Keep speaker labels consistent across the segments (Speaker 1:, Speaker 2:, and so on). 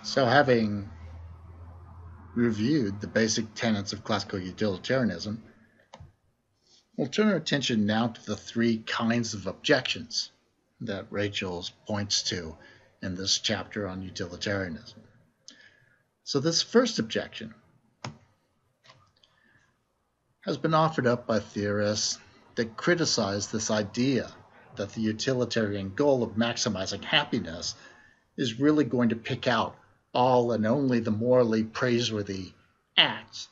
Speaker 1: So, having reviewed the basic tenets of classical utilitarianism, we'll turn our attention now to the three kinds of objections that Rachel points to in this chapter on utilitarianism. So, this first objection has been offered up by theorists that criticize this idea that the utilitarian goal of maximizing happiness is really going to pick out all and only the morally praiseworthy acts,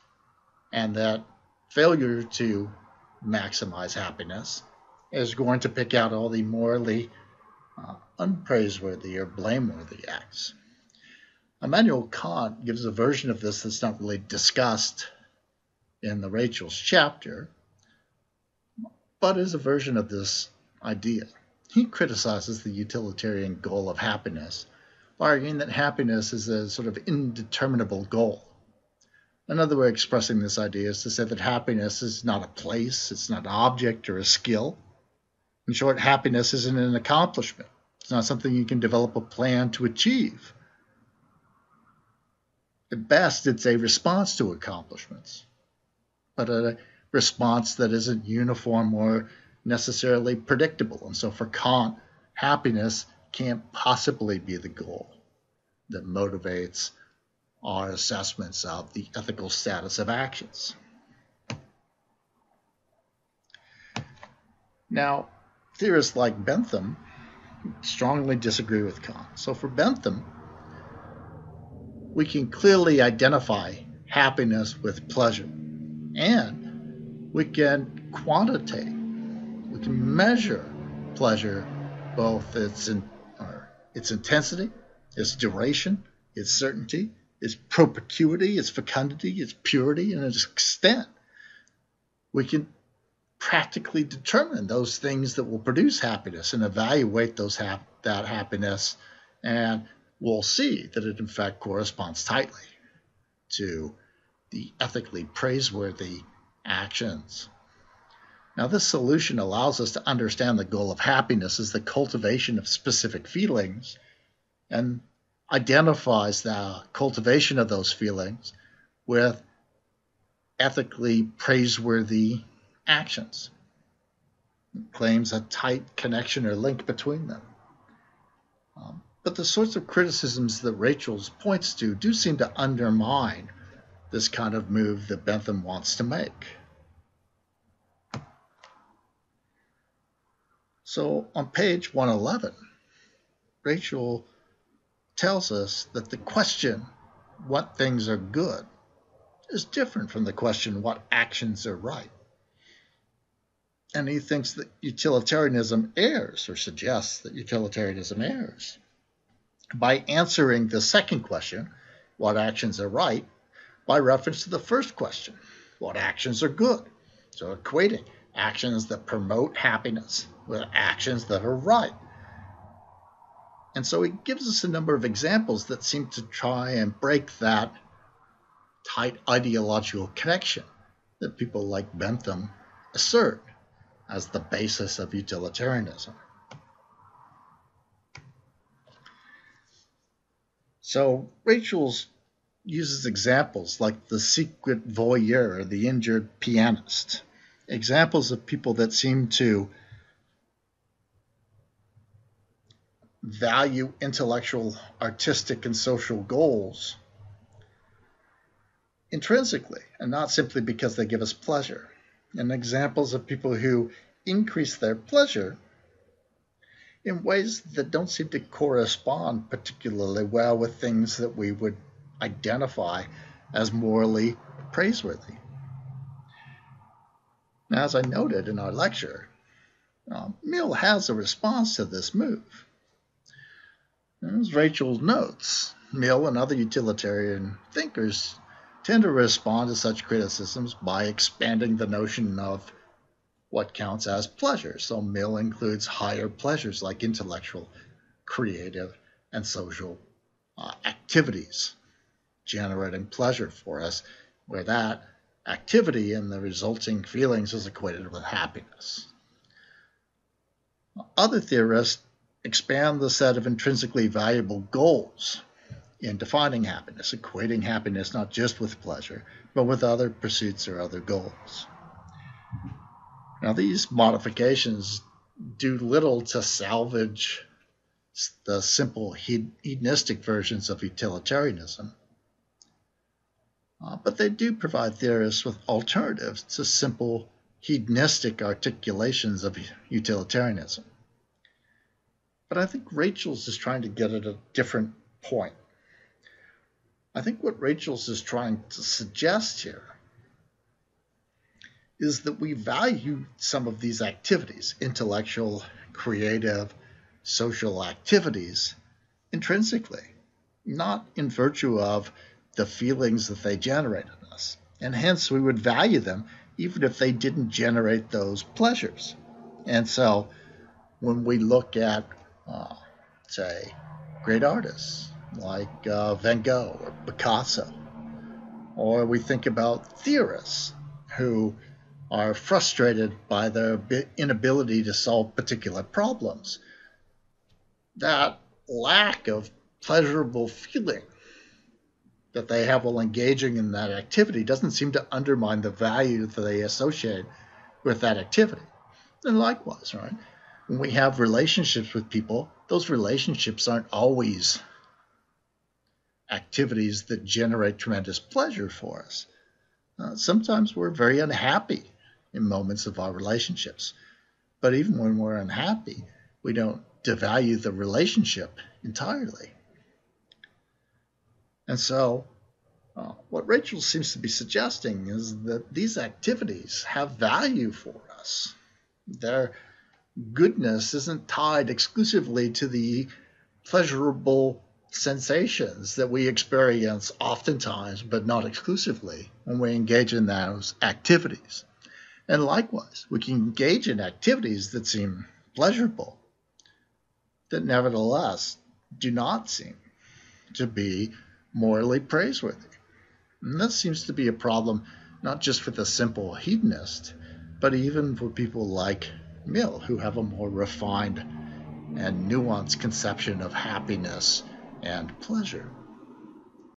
Speaker 1: and that failure to maximize happiness is going to pick out all the morally unpraiseworthy or blameworthy acts. Immanuel Kant gives a version of this that's not really discussed in the Rachel's chapter, but is a version of this idea. He criticizes the utilitarian goal of happiness, arguing that happiness is a sort of indeterminable goal. Another way of expressing this idea is to say that happiness is not a place, it's not an object or a skill. In short, happiness isn't an accomplishment. It's not something you can develop a plan to achieve. At best, it's a response to accomplishments, but a response that isn't uniform or necessarily predictable. And so for Kant, happiness can't possibly be the goal that motivates our assessments of the ethical status of actions. Now, theorists like Bentham strongly disagree with Kant. So for Bentham, we can clearly identify happiness with pleasure, and we can quantitate, we can measure pleasure, both its intensity, its duration, its certainty, its propinquity, its fecundity, its purity, and its extent. We can practically determine those things that will produce happiness and evaluate that happiness, and we'll see that it in fact corresponds tightly to the ethically praiseworthy actions. Now, this solution allows us to understand the goal of happiness as the cultivation of specific feelings, and identifies the cultivation of those feelings with ethically praiseworthy actions. It claims a tight connection or link between them. But the sorts of criticisms that Rachel points to do seem to undermine this kind of move that Bentham wants to make. So on page 111, Rachel tells us that the question, what things are good, is different from the question, what actions are right. And he thinks that utilitarianism errs, or suggests that utilitarianism errs, by answering the second question, what actions are right, by reference to the first question, what actions are good. So equating actions that promote happiness with actions that are right. And so he gives us a number of examples that seem to try and break that tight ideological connection that people like Bentham assert as the basis of utilitarianism. So Rachel uses examples like the secret voyeur or the injured pianist, examples of people that seem to value intellectual, artistic, and social goals intrinsically, and not simply because they give us pleasure. And examples of people who increase their pleasure in ways that don't seem to correspond particularly well with things that we would identify as morally praiseworthy. Now, as I noted in our lecture, Mill has a response to this move. As Rachel notes, Mill and other utilitarian thinkers tend to respond to such criticisms by expanding the notion of what counts as pleasure. So Mill includes higher pleasures like intellectual, creative, and social activities, generating pleasure for us, where that activity and the resulting feelings is equated with happiness. Other theorists expand the set of intrinsically valuable goals in defining happiness, equating happiness not just with pleasure, but with other pursuits or other goals. Now, these modifications do little to salvage the simple hedonistic versions of utilitarianism, but they do provide theorists with alternatives to simple hedonistic articulations of utilitarianism. But I think Rachel's is trying to get at a different point. I think what Rachel's is trying to suggest here is that we value some of these activities, intellectual, creative, social activities, intrinsically, not in virtue of the feelings that they generate in us. And hence we would value them even if they didn't generate those pleasures. And so when we look at, say, great artists like Van Gogh or Picasso, or we think about theorists who are frustrated by their inability to solve particular problems, that lack of pleasurable feeling that they have while engaging in that activity doesn't seem to undermine the value that they associate with that activity. And likewise, right? When we have relationships with people, those relationships aren't always activities that generate tremendous pleasure for us. Sometimes we're very unhappy in moments of our relationships. But even when we're unhappy, we don't devalue the relationship entirely. And so what Rachel seems to be suggesting is that these activities have value for us. Their goodness isn't tied exclusively to the pleasurable sensations that we experience oftentimes, but not exclusively, when we engage in those activities. And likewise, we can engage in activities that seem pleasurable, that nevertheless do not seem to be morally praiseworthy. And this seems to be a problem not just for the simple hedonist, but even for people like Mill, who have a more refined and nuanced conception of happiness and pleasure.